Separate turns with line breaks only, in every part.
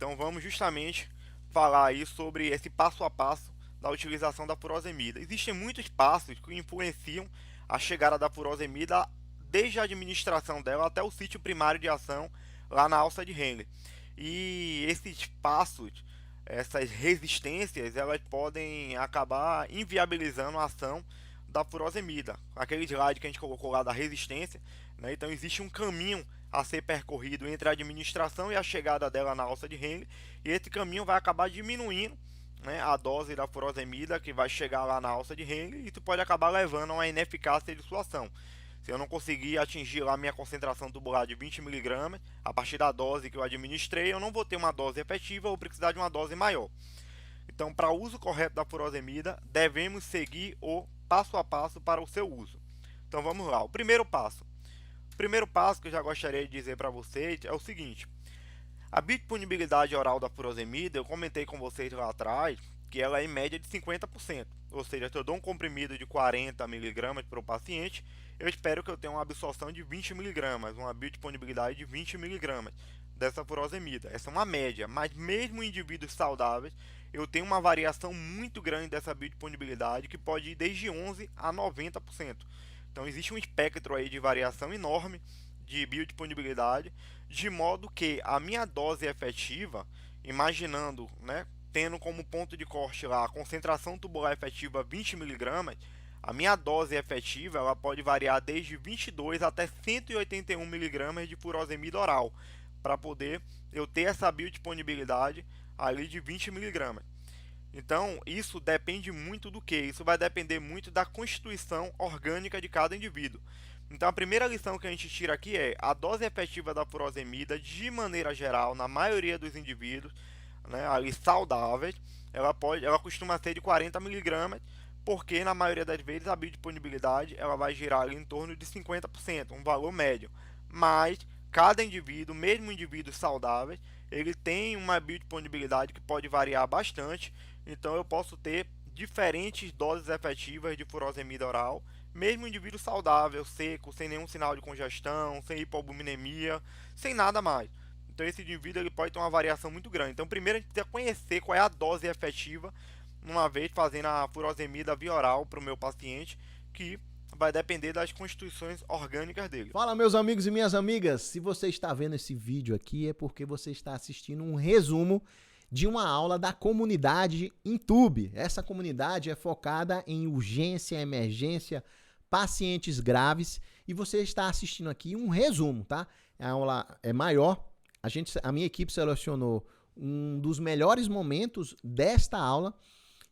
Então vamos justamente falar aí sobre esse passo a passo da utilização da furosemida. Existem muitos passos que influenciam a chegada da furosemida desde a administração dela até o sítio primário de ação lá na alça de Henle. E esses passos, essas resistências, elas podem acabar inviabilizando a ação da furosemida. Aquele slide que a gente colocou lá da resistência, né? Então existe um caminho a ser percorrido entre a administração e a chegada dela na alça de Henle, e esse caminho vai acabar diminuindo, né, a dose da furosemida que vai chegar lá na alça de Henle, e isso pode acabar levando a uma ineficácia de sua ação. Se eu não conseguir atingir lá a minha concentração tubular de 20 mg, a partir da dose que eu administrei, eu não vou ter uma dose efetiva ou precisar de uma dose maior. Então, para o uso correto da furosemida, devemos seguir o passo a passo para o seu uso. Então, vamos lá. O primeiro passo. O primeiro passo que eu já gostaria de dizer para vocês é o seguinte. A biodisponibilidade oral da furosemida, eu comentei com vocês lá atrás, que ela é em média de 50%. Ou seja, se eu dou um comprimido de 40 mg para o paciente, eu espero que eu tenha uma absorção de 20 mg, uma biodisponibilidade de 20 mg dessa furosemida. Essa é uma média, mas mesmo em indivíduos saudáveis, eu tenho uma variação muito grande dessa biodisponibilidade, que pode ir desde 11 a 90%. Então existe um espectro aí de variação enorme de biodisponibilidade, de modo que a minha dose efetiva, imaginando, né, tendo como ponto de corte lá a concentração tubular efetiva 20 mg, a minha dose efetiva ela pode variar desde 22 até 181 mg de furosemida oral, para poder eu ter essa biodisponibilidade ali de 20 mg. Então, isso depende muito do que? Isso vai depender muito da constituição orgânica de cada indivíduo. Então, a primeira lição que a gente tira aqui é a dose efetiva da furosemida, de maneira geral, na maioria dos indivíduos, né, ali saudáveis, ela costuma ser de 40 mg, porque na maioria das vezes a biodisponibilidade ela vai girar ali em torno de 50%, um valor médio. Mas cada indivíduo, mesmo indivíduos saudáveis, ele tem uma biodisponibilidade que pode variar bastante. Então eu posso ter diferentes doses efetivas de furosemida oral, mesmo indivíduo saudável, seco, sem nenhum sinal de congestão, sem hipoalbuminemia, sem nada mais. Então esse indivíduo ele pode ter uma variação muito grande. Então primeiro a gente precisa conhecer qual é a dose efetiva, uma vez fazendo a furosemida via oral para o meu paciente, que vai depender das constituições orgânicas dele.
Fala, meus amigos e minhas amigas, se você está vendo esse vídeo aqui é porque você está assistindo um resumo de uma aula da comunidade Intube. Essa comunidade é focada em urgência, emergência, pacientes graves, e você está assistindo aqui um resumo, tá? A aula é maior, a minha equipe selecionou um dos melhores momentos desta aula,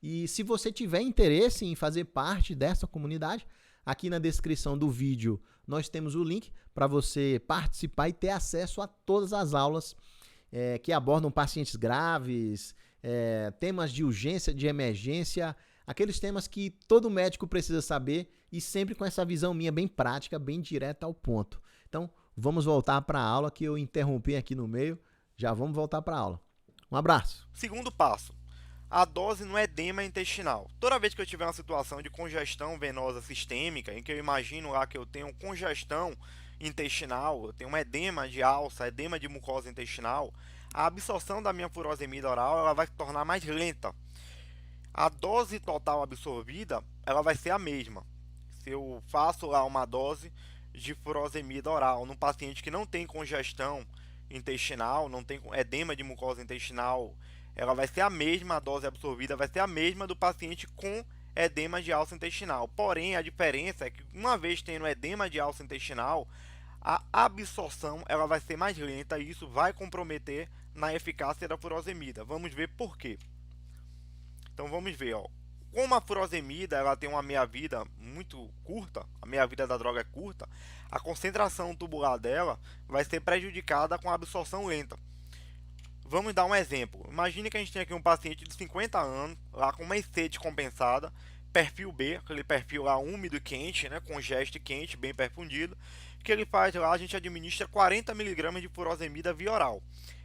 e se você tiver interesse em fazer parte dessa comunidade, aqui na descrição do vídeo nós temos o link para você participar e ter acesso a todas as aulas que abordam pacientes graves, temas de urgência, de emergência, aqueles temas que todo médico precisa saber, e sempre com essa visão minha bem prática, bem direta ao ponto. Então, vamos voltar para a aula, que eu interrompi aqui no meio. Já vamos voltar para a aula. Um abraço.
Segundo passo, a dose no edema intestinal. Toda vez que eu tiver uma situação de congestão venosa sistêmica, em que eu imagino lá que eu tenho congestão intestinal, eu tenho um edema de alça, edema de mucosa intestinal, a absorção da minha furosemida oral ela vai se tornar mais lenta. A dose total absorvida ela vai ser a mesma. Se eu faço lá uma dose de furosemida oral num paciente que não tem congestão intestinal, não tem edema de mucosa intestinal, ela vai ser a mesma, a dose absorvida vai ser a mesma do paciente com edema de alça intestinal. Porém, a diferença é que, uma vez tendo edema de alça intestinal, a absorção ela vai ser mais lenta, e isso vai comprometer na eficácia da furosemida. Vamos ver por quê. Então vamos ver, ó. Como a furosemida ela tem uma meia-vida muito curta, a meia-vida da droga é curta, a concentração tubular dela vai ser prejudicada com a absorção lenta. Vamos dar um exemplo. Imagine que a gente tem aqui um paciente de 50 anos, lá com uma EC descompensada, perfil B, aquele perfil lá úmido e quente, né, com gesto quente, bem perfundido, que ele faz lá, a gente administra 40 mg de furosemida via oral.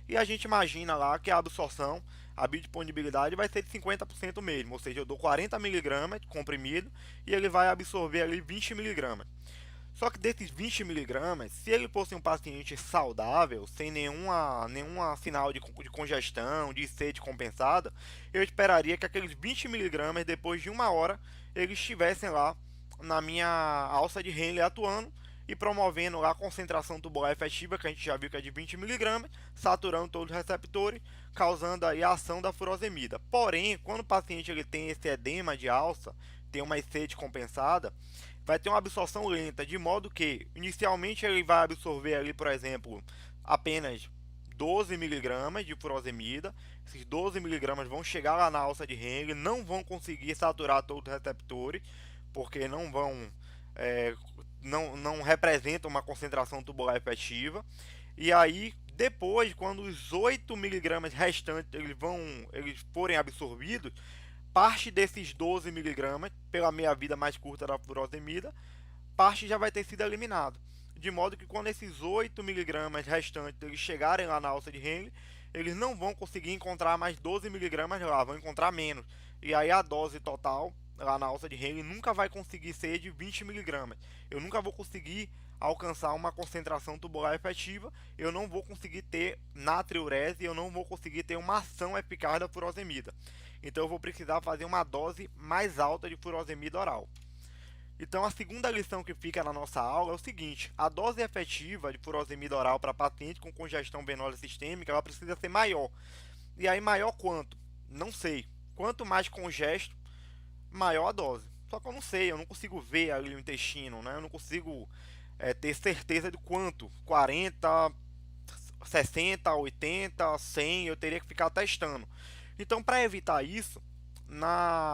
E a gente imagina lá que a absorção, a biodisponibilidade vai ser de 50% mesmo, ou seja, eu dou 40 mg comprimido e ele vai absorver ali 20 mg. Só que desses 20 miligramas, se ele fosse um paciente saudável, sem nenhuma sinal de congestão, de sede compensada, eu esperaria que aqueles 20 miligramas, depois de uma hora, eles estivessem lá na minha alça de Henle atuando e promovendo lá a concentração tubular efetiva, que a gente já viu que é de 20 miligramas, saturando todos os receptores, causando aí a ação da furosemida. Porém, quando o paciente ele tem esse edema de alça, tem uma sede compensada, vai ter uma absorção lenta, de modo que inicialmente ele vai absorver ali, por exemplo, apenas 12 miligramas de furosemida. Esses 12 miligramas vão chegar lá na alça de Henle, não vão conseguir saturar todos os receptores, porque não representam uma concentração tubular efetiva. E aí, depois, quando os 8 miligramas restantes eles forem absorvidos, parte desses 12 miligramas, pela meia-vida mais curta da furosemida, parte já vai ter sido eliminado. De modo que quando esses 8 miligramas restantes eles chegarem lá na alça de Henle, eles não vão conseguir encontrar mais 12 miligramas lá, vão encontrar menos. E aí a dose total lá na alça de Henle nunca vai conseguir ser de 20 miligramas. Eu nunca vou conseguir alcançar uma concentração tubular efetiva, eu não vou conseguir ter natriurese, eu não vou conseguir ter uma ação eficaz da furosemida. Então eu vou precisar fazer uma dose mais alta de furosemida oral. Então a segunda lição que fica na nossa aula é o seguinte: a dose efetiva de furosemida oral para paciente com congestão venosa sistêmica, ela precisa ser maior. E aí maior quanto? Não sei. Quanto mais congesto, maior a dose. Só que eu não sei, eu não consigo ver ali o intestino, né? Eu não consigo ter certeza de quanto. 40, 60, 80, 100, eu teria que ficar testando. Então, para evitar isso,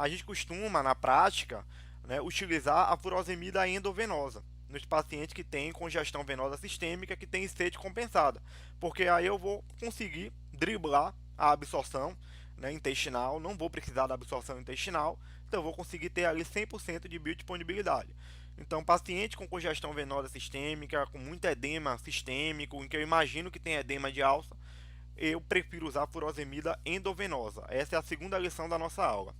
a gente costuma, na prática, né, utilizar a furosemida endovenosa nos pacientes que têm congestão venosa sistêmica, que têm sede compensada, porque aí eu vou conseguir driblar a absorção, né, intestinal, não vou precisar da absorção intestinal, então eu vou conseguir ter ali 100% de biodisponibilidade. Então, paciente com congestão venosa sistêmica, com muito edema sistêmico, em que eu imagino que tem edema de alça, eu prefiro usar a furosemida endovenosa. Essa é a segunda lição da nossa aula.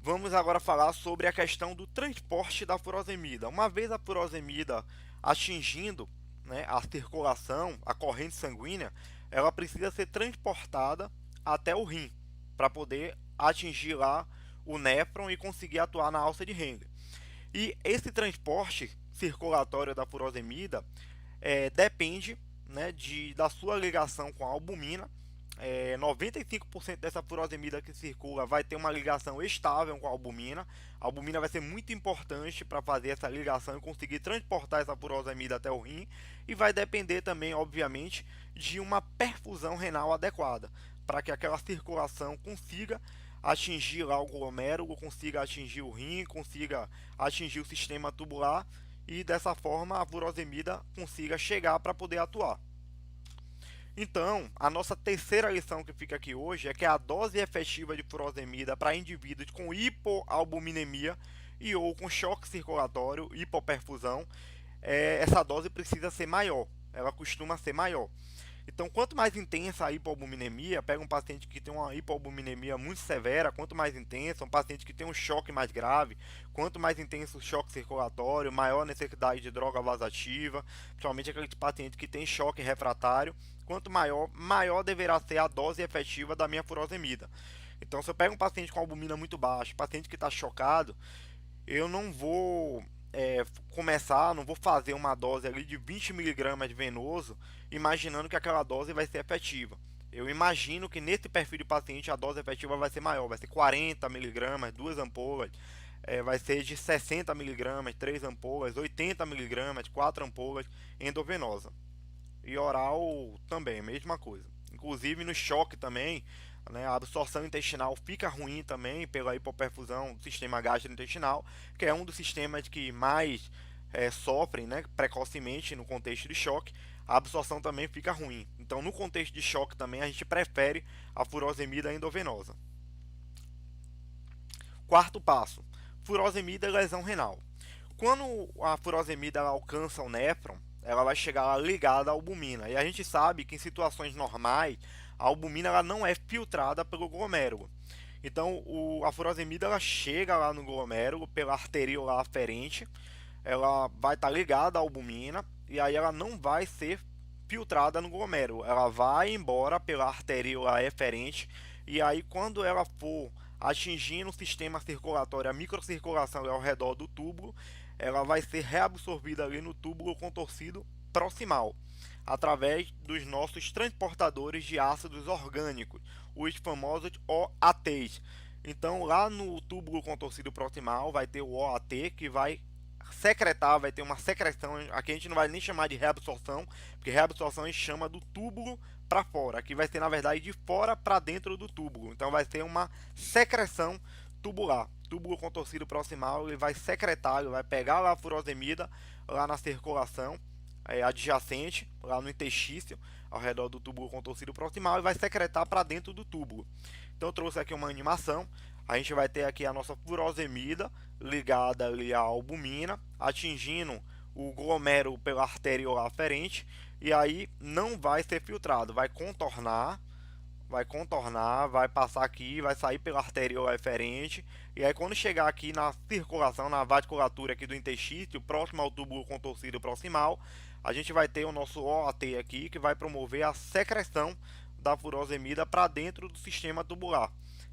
Vamos agora falar sobre a questão do transporte da furosemida. Uma vez a furosemida atingindo, né, a circulação, a corrente sanguínea, ela precisa ser transportada até o rim, para poder atingir lá o néfron e conseguir atuar na alça de Henle. E esse transporte circulatório da furosemida depende, né, da sua ligação com a albumina. 95% dessa furosemida que circula vai ter uma ligação estável com a albumina. A albumina vai ser muito importante para fazer essa ligação e conseguir transportar essa furosemida até o rim. E vai depender também, obviamente, de uma perfusão renal adequada, para que aquela circulação consiga atingir lá o glomérulo, consiga atingir o rim, consiga atingir o sistema tubular e dessa forma a furosemida consiga chegar para poder atuar. Então, a nossa terceira lição que fica aqui hoje é que a dose efetiva de furosemida para indivíduos com hipoalbuminemia e ou com choque circulatório, hipoperfusão, essa dose precisa ser maior, ela costuma ser maior. Então, quanto mais intensa a hipoalbuminemia, pega um paciente que tem uma hipoalbuminemia muito severa, quanto mais intensa, um paciente que tem um choque mais grave, quanto mais intenso o choque circulatório, maior a necessidade de droga vasoativa, principalmente aquele paciente que tem choque refratário, quanto maior deverá ser a dose efetiva da minha furosemida. Então, se eu pego um paciente com albumina muito baixa, paciente que está chocado, eu não vou não vou fazer uma dose ali de 20 miligramas de venoso, imaginando que aquela dose vai ser efetiva. Eu imagino que nesse perfil de paciente a dose efetiva vai ser maior, vai ser 40 miligramas, 2 ampolas, vai ser de 60 miligramas, 3 ampolas, 80 miligramas, 4 ampolas endovenosa. E oral também, mesma coisa. Inclusive no choque também, né, a absorção intestinal fica ruim também pela hipoperfusão do sistema gastrointestinal, que é um dos sistemas que mais sofrem, né, precocemente no contexto de choque. A absorção também fica ruim. Então, no contexto de choque também, a gente prefere a furosemida endovenosa. Quarto passo, furosemida e lesão renal. Quando a furosemida alcança o néfron, ela vai chegar ligada à albumina. E a gente sabe que em situações normais, a albumina ela não é filtrada pelo glomérulo. Então a furosemida ela chega lá no glomérulo pela arteríola aferente, ela vai estar ligada à albumina e aí ela não vai ser filtrada no glomérulo, ela vai embora pela arteríola eferente e aí quando ela for atingindo o sistema circulatório, a microcirculação ao redor do túbulo, ela vai ser reabsorvida ali no túbulo contorcido proximal, através dos nossos transportadores de ácidos orgânicos, os famosos OATs. Então, lá no túbulo contorcido proximal vai ter o OAT que vai secretar, vai ter uma secreção. Aqui a gente não vai nem chamar de reabsorção, porque reabsorção a gente chama do túbulo para fora. Aqui vai ser na verdade de fora para dentro do túbulo. Então vai ter uma secreção tubular. Túbulo contorcido proximal, ele vai secretar, ele vai pegar lá a furosemida lá na circulação adjacente, lá no interstício, ao redor do túbulo contorcido proximal, e vai secretar para dentro do túbulo. Então eu trouxe aqui uma animação. A gente vai ter aqui a nossa furosemida ligada ali à albumina, atingindo o glomérulo pela arteríola aferente, e aí não vai ser filtrado, vai contornar, vai passar aqui, vai sair pela arteríola eferente, e aí quando chegar aqui na circulação, na vasculatura aqui do interstício, próximo ao túbulo contorcido proximal, a gente vai ter o nosso OAT aqui, que vai promover a secreção da furosemida para dentro do sistema tubular.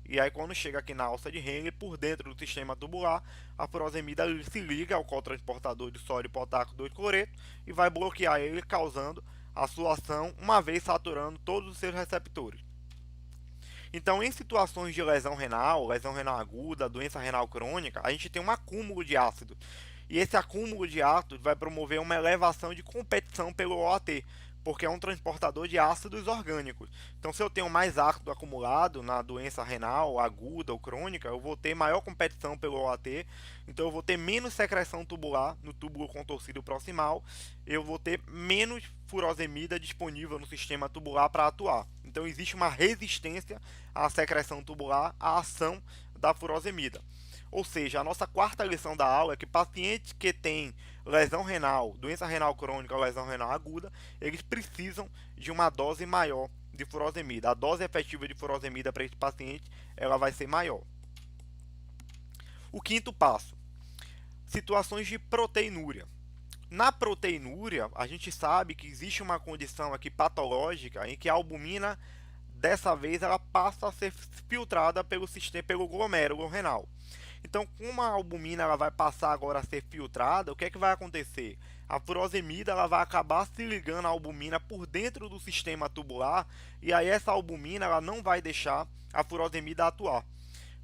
E aí quando chega aqui na alça de Henle, por dentro do sistema tubular, a furosemida se liga ao cotransportador de sódio e potássio 2-cloreto e vai bloquear ele, causando a sua ação, uma vez saturando todos os seus receptores. Então, em situações de lesão renal aguda, doença renal crônica, a gente tem um acúmulo de ácido. E esse acúmulo de ácido vai promover uma elevação de competição pelo OAT, porque é um transportador de ácidos orgânicos. Então, se eu tenho mais ácido acumulado na doença renal aguda ou crônica, eu vou ter maior competição pelo OAT, então eu vou ter menos secreção tubular no túbulo contorcido proximal, eu vou ter menos furosemida disponível no sistema tubular para atuar. Então, existe uma resistência à secreção tubular, à ação da furosemida. Ou seja, a nossa quarta lição da aula é que pacientes que têm lesão renal, doença renal crônica ou lesão renal aguda, eles precisam de uma dose maior de furosemida. A dose efetiva de furosemida para esse paciente, ela vai ser maior. O quinto passo, situações de proteinúria. Na proteinúria, a gente sabe que existe uma condição aqui patológica em que a albumina, dessa vez, ela passa a ser filtrada pelo sistema, pelo glomérulo renal. Então, como a albumina ela vai passar agora a ser filtrada, o que é que vai acontecer? A furosemida ela vai acabar se ligando à albumina por dentro do sistema tubular, e aí essa albumina ela não vai deixar a furosemida atuar.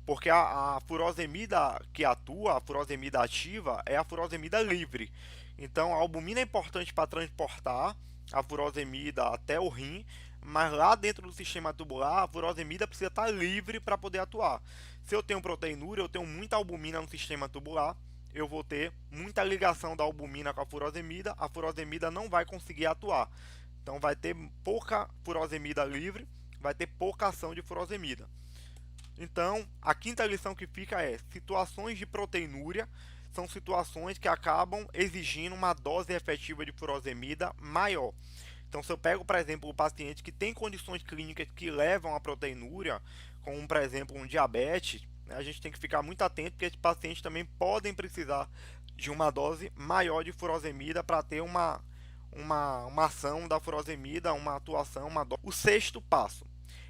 Porque a furosemida que atua, a furosemida ativa, é a furosemida livre. Então, a albumina é importante para transportar a furosemida até o rim, mas lá dentro do sistema tubular, a furosemida precisa estar livre para poder atuar. Se eu tenho proteinúria, eu tenho muita albumina no sistema tubular, eu vou ter muita ligação da albumina com a furosemida não vai conseguir atuar. Então, vai ter pouca furosemida livre, vai ter pouca ação de furosemida. Então, a quinta lição que fica é: situações de proteinúria são situações que acabam exigindo uma dose efetiva de furosemida maior. Então, se eu pego, por exemplo, o paciente que tem condições clínicas que levam a proteinúria, como, por exemplo, um diabetes, né, a gente tem que ficar muito atento, porque esses pacientes também podem precisar de uma dose maior de furosemida para ter uma ação da furosemida, uma atuação, uma dose. O sexto passo,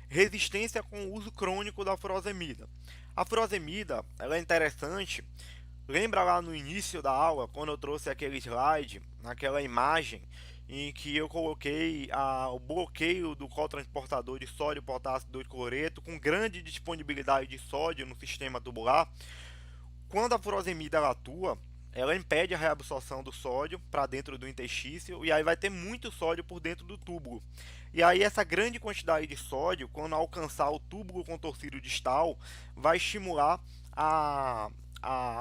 resistência com o uso crônico da furosemida. A furosemida, ela é interessante. Lembra lá no início da aula, quando eu trouxe aquele slide, naquela imagem, em que eu coloquei o bloqueio do cotransportador de sódio e potássio 2-cloreto com grande disponibilidade de sódio no sistema tubular? Quando a furosemida ela atua, ela impede a reabsorção do sódio para dentro do interstício, e aí vai ter muito sódio por dentro do túbulo. E aí essa grande quantidade de sódio, quando alcançar o túbulo contorcido distal, vai estimular a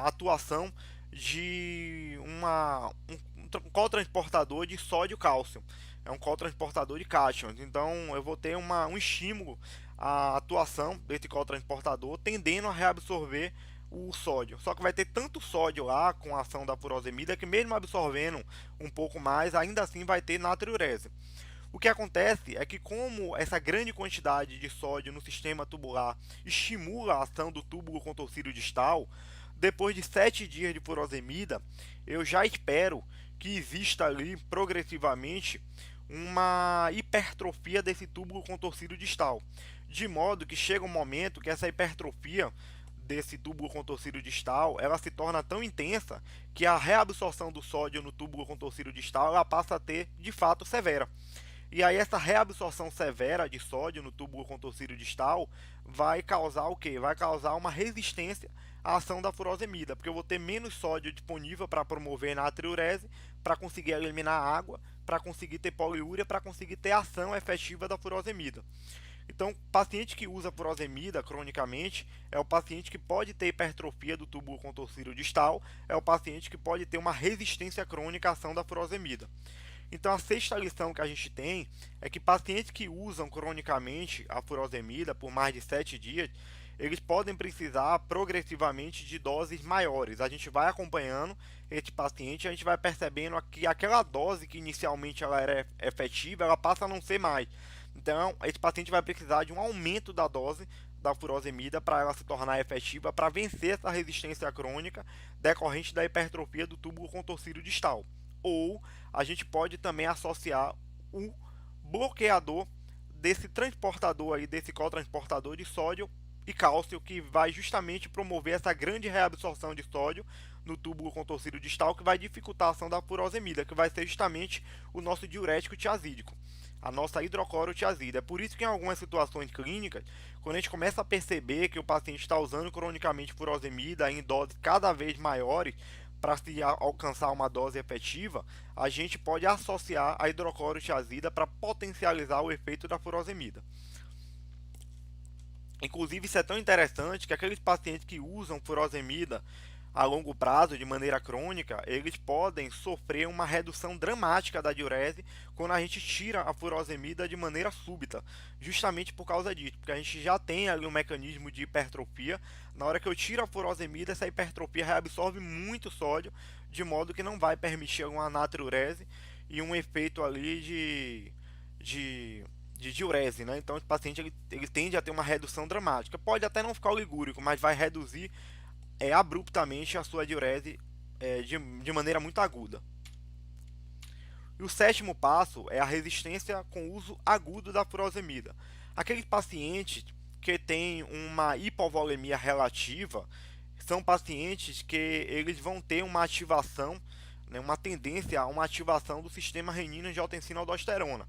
atuação de um cotransportador de sódio e cálcio. É um cotransportador de cátions. Então eu vou ter um estímulo à atuação desse cotransportador, tendendo a reabsorver o sódio. Só que vai ter tanto sódio lá com a ação da furosemida que, mesmo absorvendo um pouco mais, ainda assim vai ter natriurese. O que acontece é que, como essa grande quantidade de sódio no sistema tubular estimula a ação do túbulo contorcido distal, depois de 7 dias de furosemida, eu já espero que exista ali progressivamente uma hipertrofia desse túbulo contorcido distal, de modo que chega um momento que essa hipertrofia desse túbulo contorcido distal, ela se torna tão intensa que a reabsorção do sódio no túbulo contorcido distal, ela passa a ter, de fato, severa. E aí essa reabsorção severa de sódio no túbulo contorcido distal vai causar o quê? Vai causar uma resistência à ação da furosemida, porque eu vou ter menos sódio disponível para promover natriurese, para conseguir eliminar a água, para conseguir ter poliúria, para conseguir ter ação efetiva da furosemida. Então, o paciente que usa furosemida cronicamente é o paciente que pode ter hipertrofia do túbulo contorcido distal, é o paciente que pode ter uma resistência crônica à ação da furosemida. Então, a sexta lição que a gente tem é que pacientes que usam cronicamente a furosemida por mais de 7 dias, eles podem precisar progressivamente de doses maiores. A gente vai acompanhando esse paciente, a gente vai percebendo que aquela dose que inicialmente ela era efetiva, ela passa a não ser mais. Então, esse paciente vai precisar de um aumento da dose da furosemida para ela se tornar efetiva, para vencer essa resistência crônica decorrente da hipertrofia do túbulo contorcido distal. Ou a gente pode também associar o bloqueador desse transportador aí, desse cotransportador de sódio e cálcio, que vai justamente promover essa grande reabsorção de sódio no túbulo contorcido distal, que vai dificultar a ação da furosemida, que vai ser justamente o nosso diurético tiazídico, a nossa hidroclorotiazida. É por isso que em algumas situações clínicas, quando a gente começa a perceber que o paciente está usando cronicamente furosemida em doses cada vez maiores, para se alcançar uma dose efetiva, a gente pode associar a hidroclorotiazida para potencializar o efeito da furosemida. Inclusive, isso é tão interessante que aqueles pacientes que usam furosemida a longo prazo, de maneira crônica, eles podem sofrer uma redução dramática da diurese quando a gente tira a furosemida de maneira súbita, justamente por causa disso, porque a gente já tem ali um mecanismo de hipertrofia. Na hora que eu tiro a furosemida, essa hipertrofia reabsorve muito sódio, de modo que não vai permitir uma natriurese e um efeito ali de diurese, né? Então, o paciente ele tende a ter uma redução dramática. Pode até não ficar oligúrico, mas vai reduzir abruptamente a sua diurese de maneira muito aguda. E o sétimo passo é a resistência com o uso agudo da furosemida. Aqueles pacientes que têm uma hipovolemia relativa são pacientes que eles vão ter uma ativação, né, uma tendência a uma ativação do sistema renina-angiotensina-aldosterona.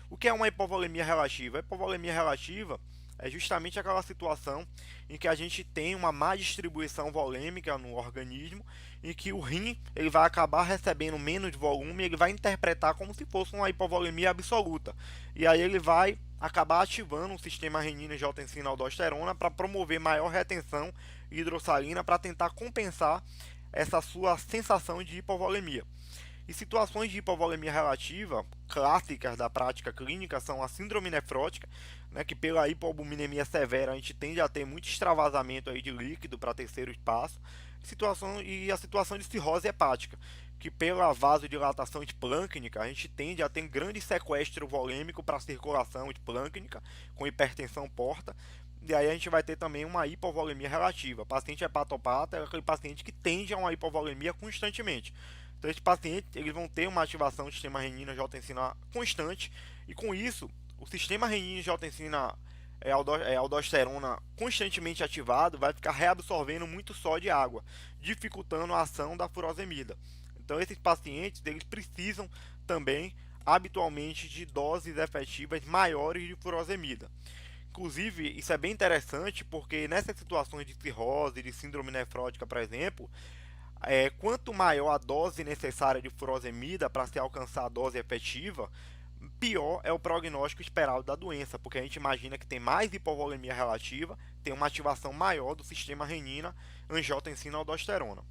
O que é uma hipovolemia relativa? A hipovolemia relativa é justamente aquela situação em que a gente tem uma má distribuição volêmica no organismo, em que o rim ele vai acabar recebendo menos volume, ele vai interpretar como se fosse uma hipovolemia absoluta. E aí ele vai acabar ativando o sistema renina-angiotensina-aldosterona para promover maior retenção hidrossalina, para tentar compensar essa sua sensação de hipovolemia. E situações de hipovolemia relativa clássicas da prática clínica são a síndrome nefrótica, né, que pela hipoalbuminemia severa a gente tende a ter muito extravasamento aí de líquido para terceiro espaço, e a situação de cirrose hepática, que pela vasodilatação esplâncnica a gente tende a ter grande sequestro volêmico para a circulação esplâncnica, com hipertensão porta. E aí a gente vai ter também uma hipovolemia relativa. Paciente hepatopata é aquele paciente que tende a uma hipovolemia constantemente. Então, esses pacientes eles vão ter uma ativação do sistema renina-angiotensina constante, e com isso, o sistema renina-angiotensina aldosterona constantemente ativado vai ficar reabsorvendo muito sódio e água, dificultando a ação da furosemida. Então, esses pacientes eles precisam também, habitualmente, de doses efetivas maiores de furosemida. Inclusive, isso é bem interessante porque nessas situações de cirrose, de síndrome nefrótica, por exemplo, quanto maior a dose necessária de furosemida para se alcançar a dose efetiva, pior é o prognóstico esperado da doença, porque a gente imagina que tem mais hipovolemia relativa, tem uma ativação maior do sistema renina-angiotensina-aldosterona.